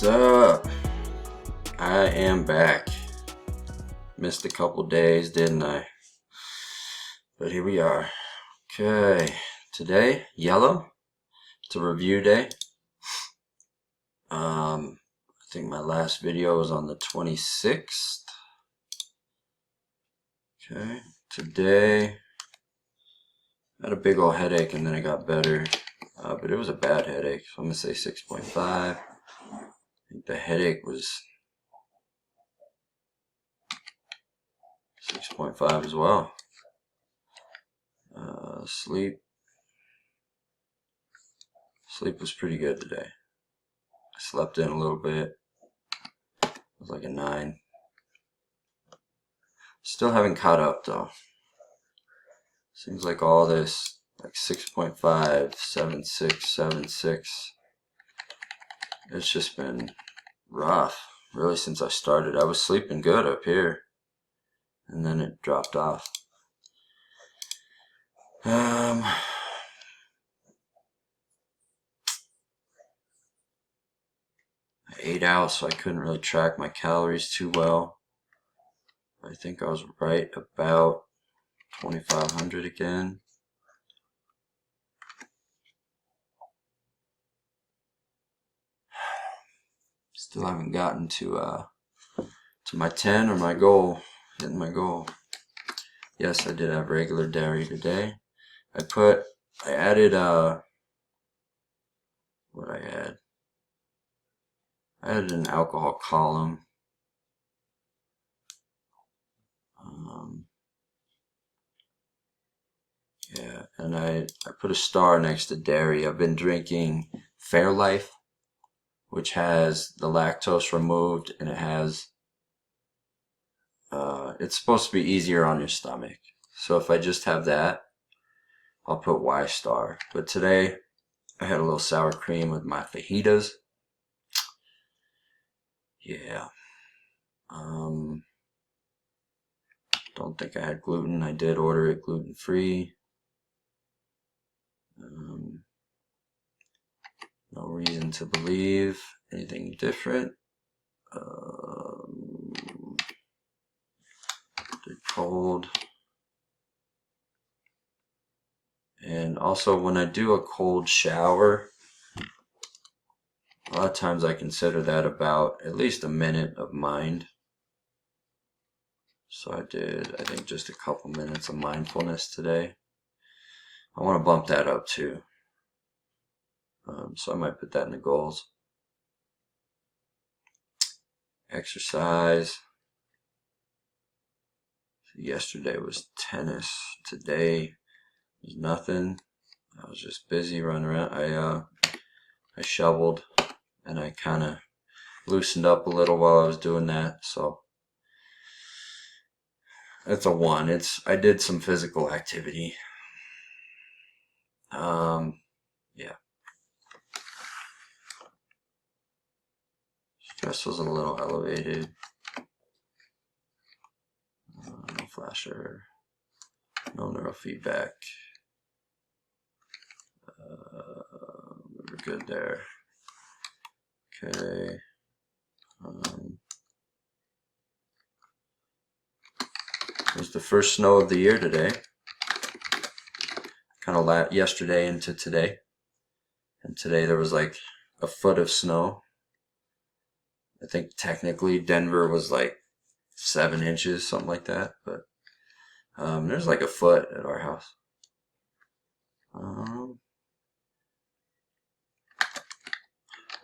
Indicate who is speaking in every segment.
Speaker 1: What's up? I am back. Missed a couple days, didn't I? But here we are. Okay, today, yellow. It's a review day. I think my last video was on the 26th. Okay, today, I had a big old headache and then it got better. But it was a bad headache, so I'm gonna say 6.5. I think the headache was 6.5 as well. Sleep was pretty good today. I slept in a little bit. It was like a 9. Still haven't caught up though. Seems like all this, like 6.5, 7.6, 7.6. It's just been rough, really, since I started. I was sleeping good up here, and then it dropped off. I ate out, so I couldn't really track my calories too well. I think I was right about 2,500 again. Still haven't gotten to my 10 or my goal, hitting my goal. Yes, I did have regular dairy today. I added what I add? I added an alcohol column. Yeah, and I put a star next to dairy. I've been drinking Fairlife, which has the lactose removed, and it has it's supposed to be easier on your stomach. So if I just have that, I'll put Y star. But today I had a little sour cream with my fajitas. Yeah. Don't think I had gluten. I did order it gluten-free. No reason to believe anything different. They're cold. And also, when I do a cold shower, a lot of times I consider that about at least a minute of mind. So I did, I think, just a couple minutes of mindfulness today. I want to bump that up too. So I might put that in the goals. Exercise. Yesterday was tennis. Today was nothing. I was just busy running around. I shoveled and I kind of loosened up a little while I was doing that. So it's a 1. I did some physical activity. Yeah. Stress was a little elevated. No flasher. No neurofeedback. We're good there. Okay. It was the first snow of the year today. Kind of yesterday into today. And today there was like a foot of snow. I think technically Denver was like 7 inches, something like that. But there's like a foot at our house.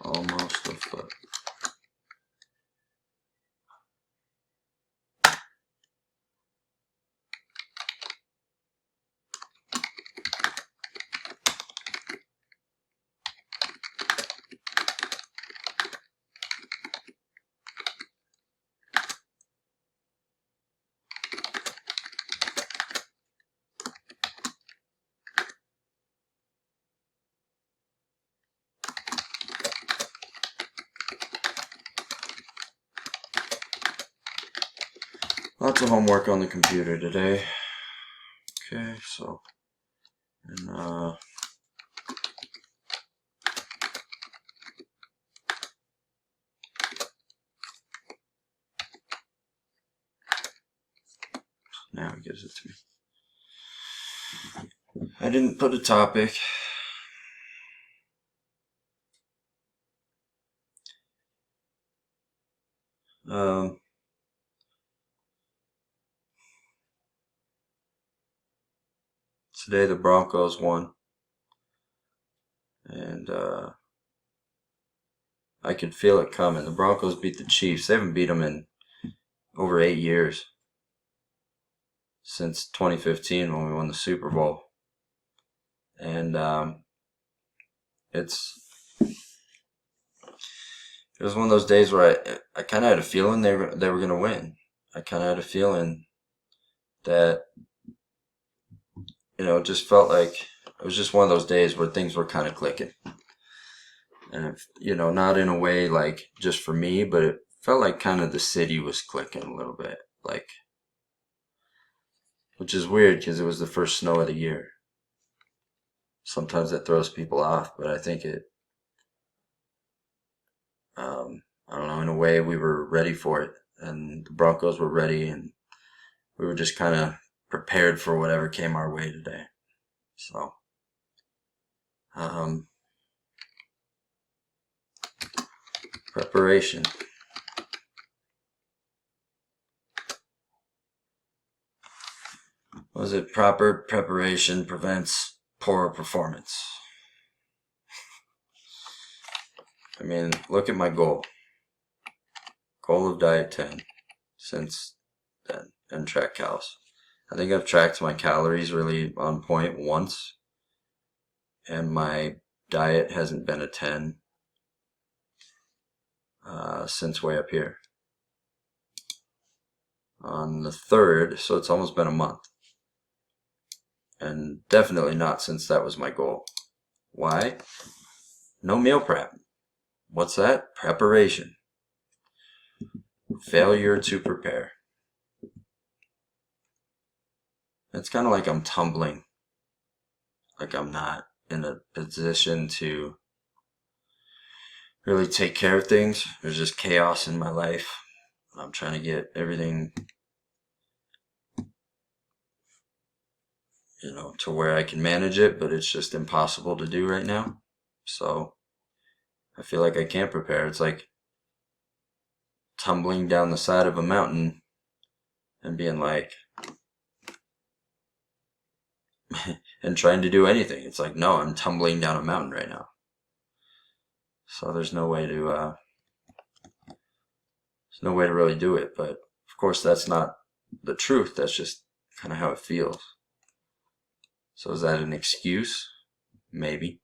Speaker 1: Almost a foot. Lots of homework on the computer today. Okay, so, and Now he gives it to me. I didn't put a topic. Today the Broncos won. And I could feel it coming. The Broncos beat the Chiefs. They haven't beat them in over 8 years. Since 2015 when we won the Super Bowl. And it was one of those days where I kind of had a feeling they were going to win. I kind of had a feeling that, it just felt like it was just one of those days where things were kind of clicking. And, not in a way like just for me, but it felt like kind of the city was clicking a little bit. Like, which is weird because it was the first snow of the year. Sometimes that throws people off, but I think it, I don't know, in a way we were ready for it, and the Broncos were ready, and we were just kind of prepared for whatever came our way today. So, preparation. Was it proper preparation prevents poor performance? I mean, look at my goal. Goal of Diet 10 since then, and track cows. I think I've tracked my calories really on point once, and my diet hasn't been a 10 since way up here. On the 3rd, so it's almost been a month. And definitely not since that was my goal. Why? No meal prep. What's that? Preparation. Failure to prepare. It's kind of like I'm tumbling. Like I'm not in a position to really take care of things. There's just chaos in my life. I'm trying to get everything, to where I can manage it, but it's just impossible to do right now. So I feel like I can't prepare. It's like tumbling down the side of a mountain and being like, and trying to do anything. It's like, no, I'm tumbling down a mountain right now. So there's no way to really do it. But of course, that's not the truth. That's just kind of how it feels. So is that an excuse? Maybe,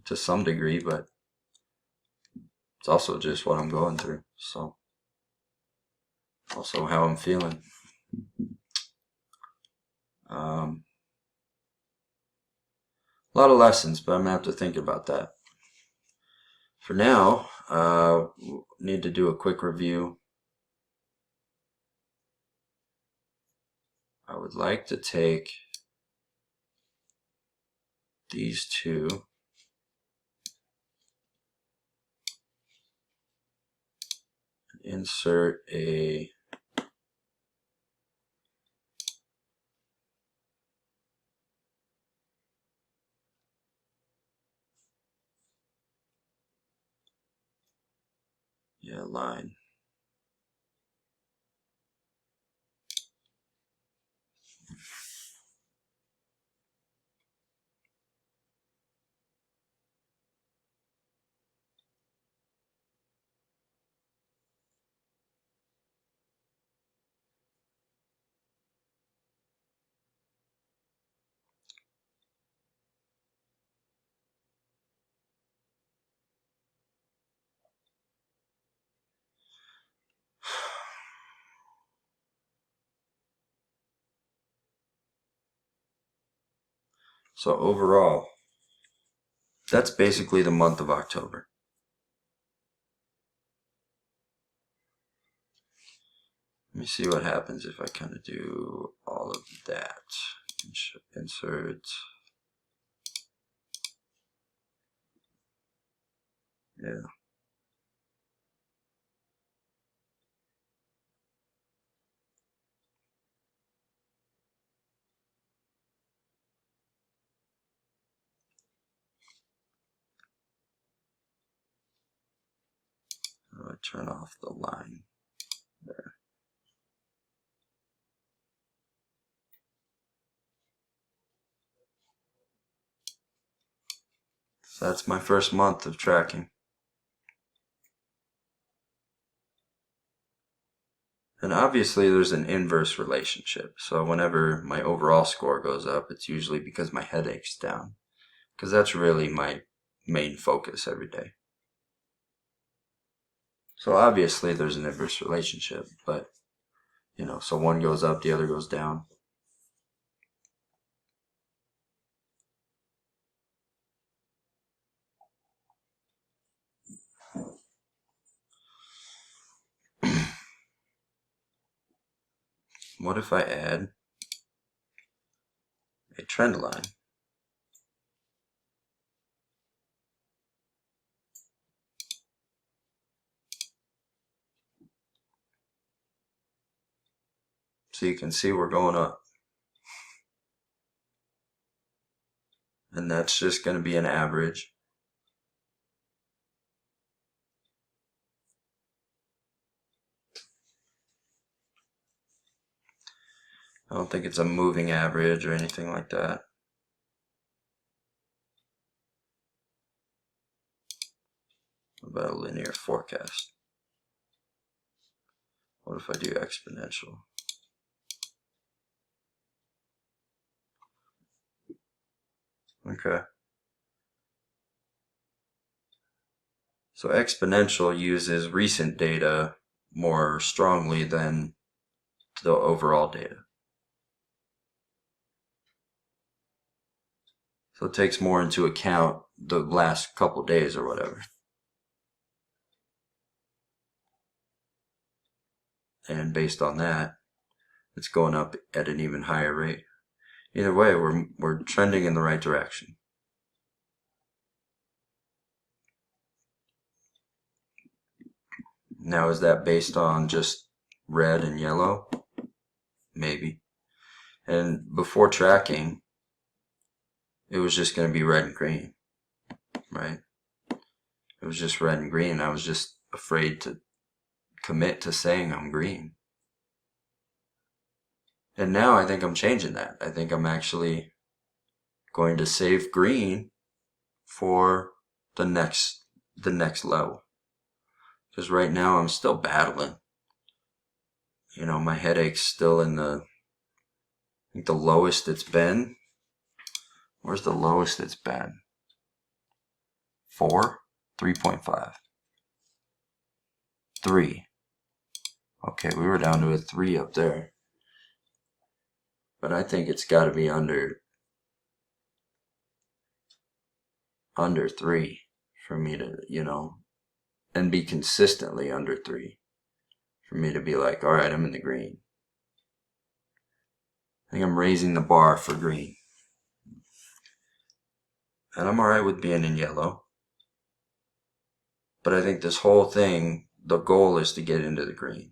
Speaker 1: to some degree, but it's also just what I'm going through. So also how I'm feeling. A lot of lessons, but I'm gonna have to think about that. For now, need to do a quick review. I would like to take these two and insert a line. So overall, that's basically the month of October. Let me see what happens if I kind of do all of that. Insert. Yeah. turn off the line there. So that's my first month of tracking. And obviously there's an inverse relationship. So whenever my overall score goes up, it's usually because my headache's down. Because that's really my main focus every day. So obviously there's an inverse relationship, but so one goes up, the other goes down. What if I add a trend line? So you can see we're going up. And that's just going to be an average. I don't think it's a moving average or anything like that. What about a linear forecast? What if I do exponential? Okay. So exponential uses recent data more strongly than the overall data. So it takes more into account the last couple days or whatever. And based on that, it's going up at an even higher rate. Either way, we're trending in the right direction. Now, is that based on just red and yellow? Maybe. And before tracking, it was just going to be red and green, right? It was just red and green. I was just afraid to commit to saying I'm green. And now I think I'm changing that. I think I'm actually going to save green for the next level. Because right now I'm still battling. My headache's still in I think the lowest it's been. Where's the lowest it's been? 4? 3.5. 3. Okay, we were down to a 3 up there. But I think it's got to be under 3 for me to, and be consistently under 3 for me to be like, all right, I'm in the green. I think I'm raising the bar for green. And I'm all right with being in yellow. But I think this whole thing, the goal is to get into the green.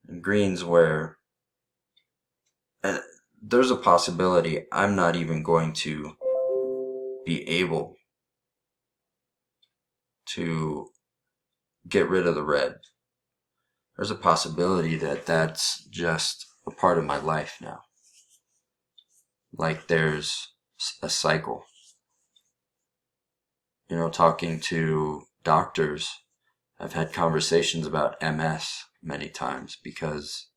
Speaker 1: And green's where, and there's a possibility I'm not even going to be able to get rid of the red. There's a possibility that that's just a part of my life now. Like there's a cycle. Talking to doctors, I've had conversations about MS many times because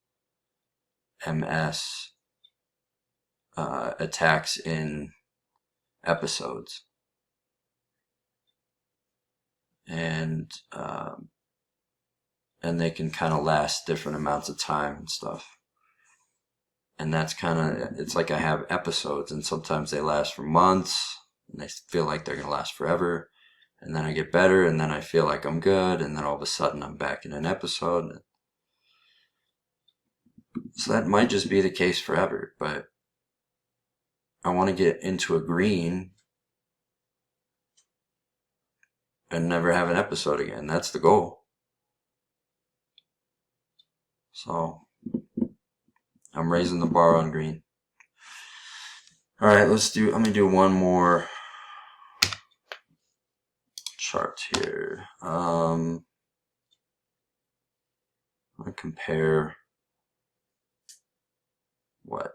Speaker 1: MS attacks in episodes. And they can kind of last different amounts of time and stuff. And that's it's like I have episodes, and sometimes they last for months, and they feel like they're going to last forever. And then I get better, and then I feel like I'm good, and then all of a sudden I'm back in an episode. So that might just be the case forever, but I want to get into a green and never have an episode again. That's the goal. So I'm raising the bar on green. All right, let me do one more chart here. want to compare what?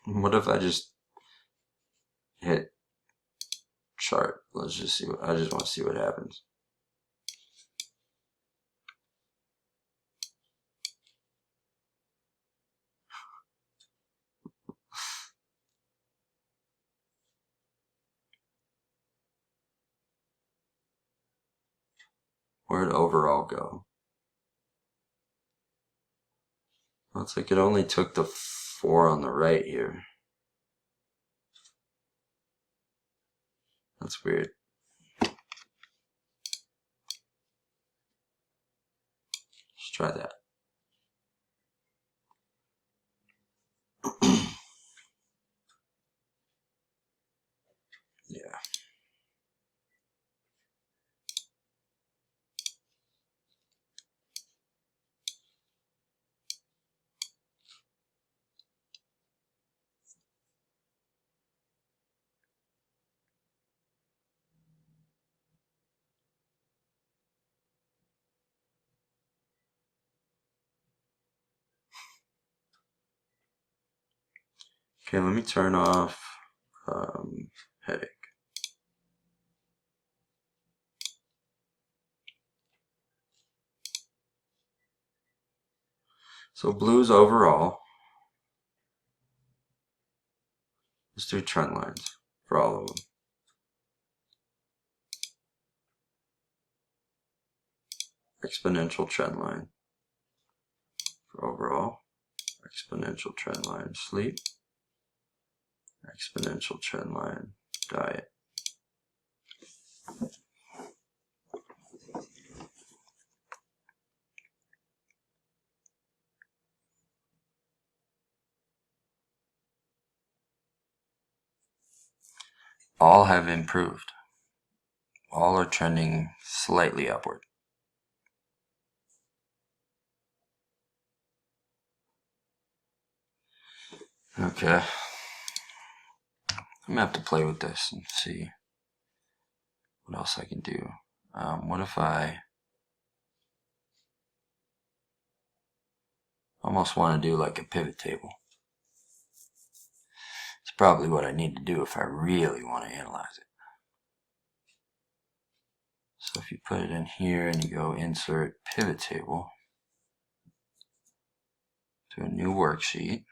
Speaker 1: What if I just hit chart? Let's just see what, I just want to see what happens. Where'd overall go? Looks like it only took the 4 on the right here. That's weird. Let's try that. Yeah. Okay, let me turn off headache. So blues overall. Let's do trend lines for all of them. Exponential trend line for overall. Exponential trend line sleep. Exponential trend line diet. All have improved. All are trending slightly upward. Okay. I'm gonna have to play with this and see what else I can do. What if I almost want to do like a pivot table? It's probably what I need to do if I really want to analyze it. So if you put it in here and you go insert pivot table to a new worksheet,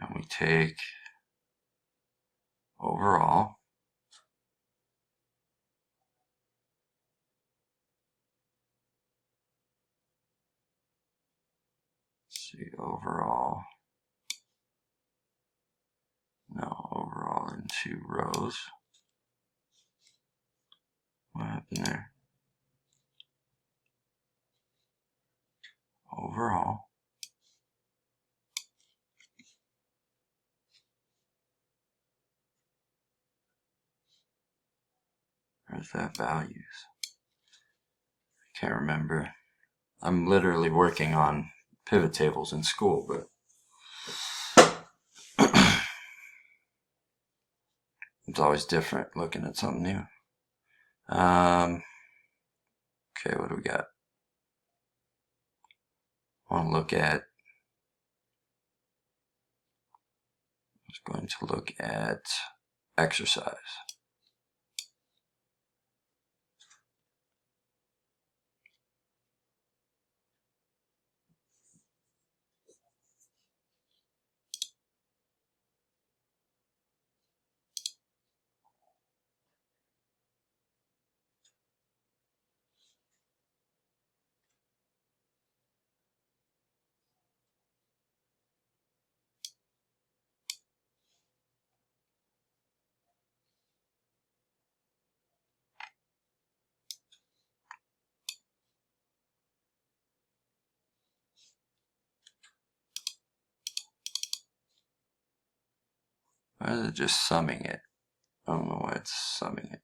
Speaker 1: and we take overall, see overall, no, overall in 2 rows. What happened there? Overall. Where's that values? I can't remember. I'm literally working on pivot tables in school, but it's always different looking at something new. Okay, what do we got? I want to look at, I was going to look at exercise. Why is it just summing it? I don't know why. it's summing it.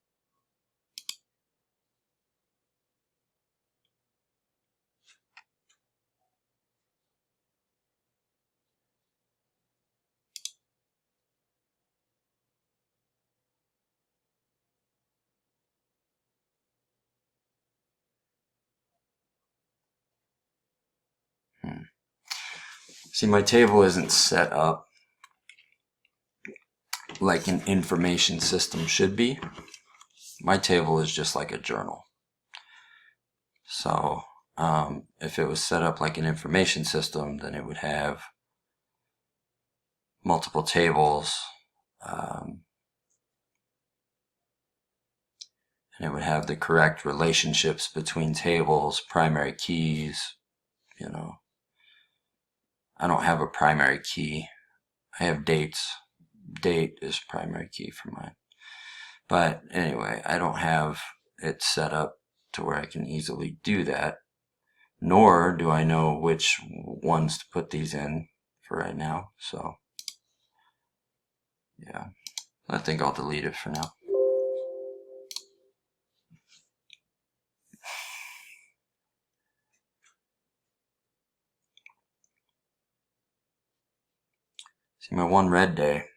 Speaker 1: See, my table isn't set up like an information system should be. My table is just like a journal. So if it was set up like an information system, then it would have multiple tables, and it would have the correct relationships between tables, primary keys, you know. I don't have a primary key. I have dates. Date is primary key for mine. But anyway, I don't have it set up to where I can easily do that. Nor do I know which ones to put these in for right now. So, yeah. I think I'll delete it for now. See, my one red day,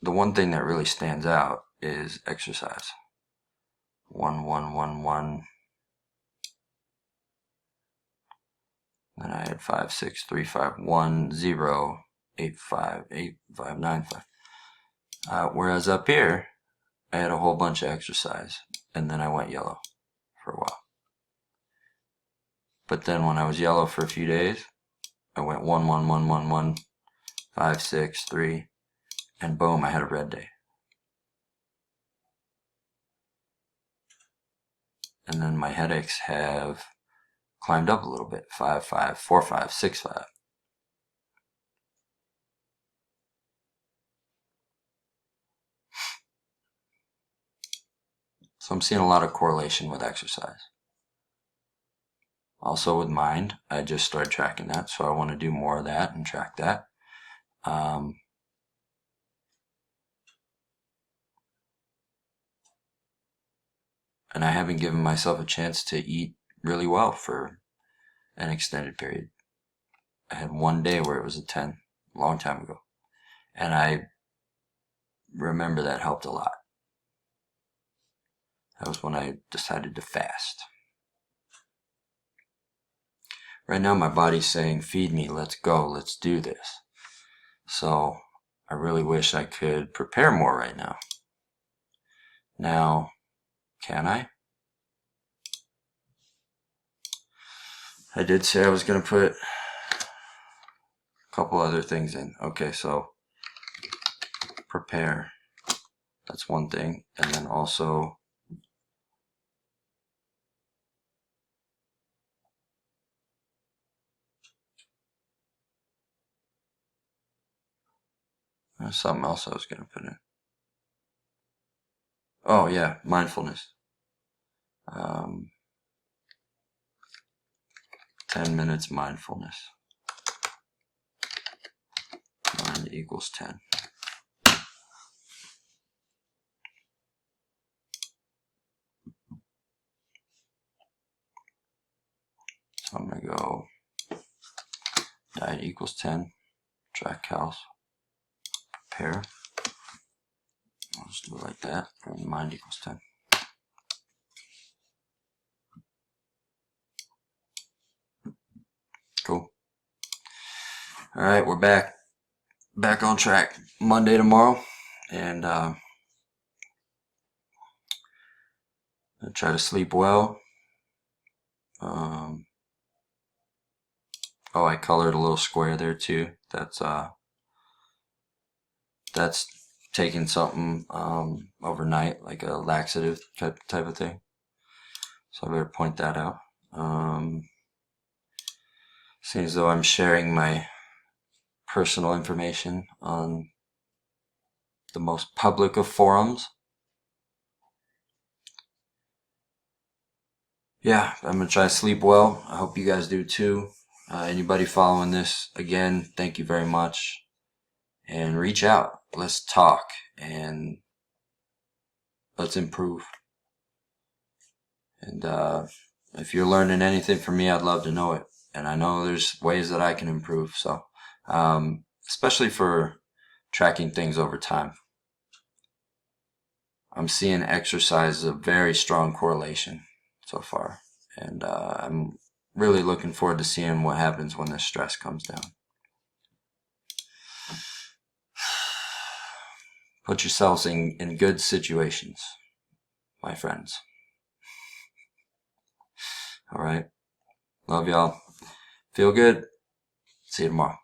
Speaker 1: the one thing that really stands out is exercise. 1, 1, 1, 1. Then I had 5, 6, 3, 5, 1, 0, 8, 5, 8, 5, 9, 5. Whereas up here, I had a whole bunch of exercise, and then I went yellow for a while. But then when I was yellow for a few days, I went 1, 1, 1, 1, 1, 5, 6, 3, and boom, I had a red day. And then my headaches have climbed up a little bit. 5, 5, 4, 5, 6, 5. So I'm seeing a lot of correlation with exercise. Also with mind, I just started tracking that, so I want to do more of that and track that. And I haven't given myself a chance to eat really well for an extended period. I had one day where it was a 10, a long time ago. And I remember that helped a lot. That was when I decided to fast. Right now my body's saying, feed me, let's go, let's do this. So I really wish I could prepare more right now. Now, can I? I did say I was going to put a couple other things in. Okay, so prepare. That's one thing. And then also there's something else I was going to put in. Oh yeah, mindfulness. 10 minutes mindfulness. Mind equals 10. So I'm going to go diet equals 10. Track cows. Prepare. I'll just do it like that. And mind equals 10. Cool. Alright, we're back. Back on track. Monday tomorrow. And I'll try to sleep well. Oh, I colored a little square there too. That's taking something overnight, like a laxative type of thing. So I better point that out. Seems as though I'm sharing my personal information on the most public of forums. Yeah, I'm gonna try to sleep well. I hope you guys do too. Anybody following this, again, thank you very much. and reach out. Let's talk and let's improve. And if you're learning anything from me, I'd love to know it. And I know there's ways that I can improve. So, especially for tracking things over time, I'm seeing exercise a very strong correlation so far. And I'm really looking forward to seeing what happens when the stress comes down. Put yourselves in good situations, my friends. All right. Love y'all. Feel good. See you tomorrow.